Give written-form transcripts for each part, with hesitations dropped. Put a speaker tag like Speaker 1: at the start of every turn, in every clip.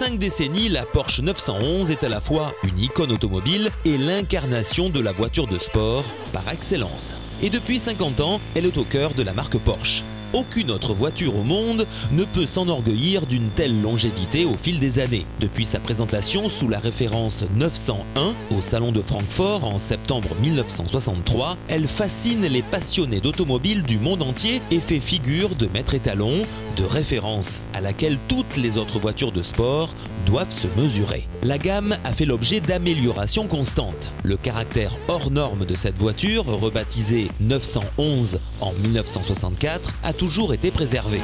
Speaker 1: 5 décennies, la Porsche 911 est à la fois une icône automobile et l'incarnation de la voiture de sport par excellence. Et depuis 50 ans, elle est au cœur de la marque Porsche. Aucune autre voiture au monde ne peut s'enorgueillir d'une telle longévité au fil des années. Depuis sa présentation sous la référence 901 au Salon de Francfort en septembre 1963, elle fascine les passionnés d'automobile du monde entier et fait figure de maître étalon, de référence à laquelle toutes les autres voitures de sport doivent se mesurer. La gamme a fait l'objet d'améliorations constantes. Le caractère hors norme de cette voiture, rebaptisée 911 en 1964, a toujours été préservé.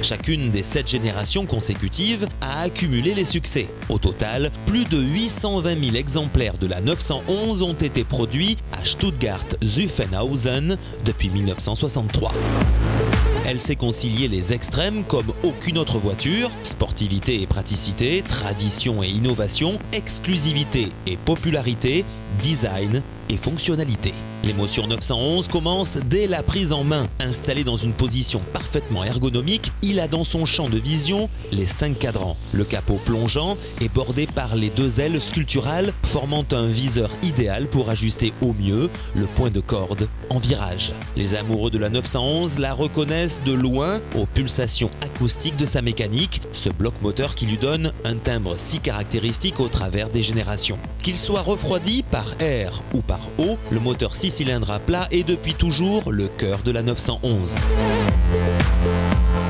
Speaker 1: Chacune des 7 générations consécutives a accumulé les succès. Au total, plus de 820 000 exemplaires de la 911 ont été produits à Stuttgart-Zuffenhausen depuis 1963. Elle sait concilier les extrêmes comme aucune autre voiture, sportivité et praticité, tradition et innovation, exclusivité et popularité, design et fonctionnalité. L'émotion 911 commence dès la prise en main. Installé dans une position parfaitement ergonomique, il a dans son champ de vision les 5 cadrans. Le capot plongeant est bordé par les 2 ailes sculpturales formant un viseur idéal pour ajuster au mieux le point de corde en virage. Les amoureux de la 911 la reconnaissent de loin aux pulsations acoustiques de sa mécanique, ce bloc moteur qui lui donne un timbre si caractéristique au travers des générations. Qu'il soit refroidi par air ou par eau, le moteur 6 cylindres à plat est depuis toujours le cœur de la 911.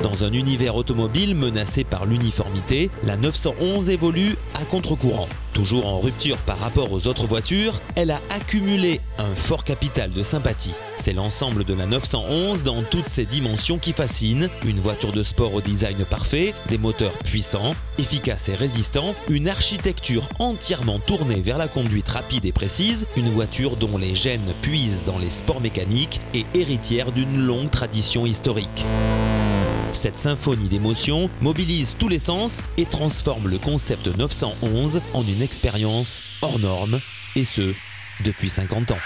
Speaker 1: Dans un univers automobile menacé par l'uniformité, la 911 évolue à contre-courant. Toujours en rupture par rapport aux autres voitures, elle a accumulé un fort capital de sympathie. C'est l'ensemble de la 911 dans toutes ses dimensions qui fascine. Une voiture de sport au design parfait, des moteurs puissants, efficaces et résistants, une architecture entièrement tournée vers la conduite rapide et précise, une voiture dont les gènes puisent dans les sports mécaniques et héritière d'une longue tradition historique. Cette symphonie d'émotions mobilise tous les sens et transforme le concept 911 en une expérience hors norme, et ce, depuis 50 ans.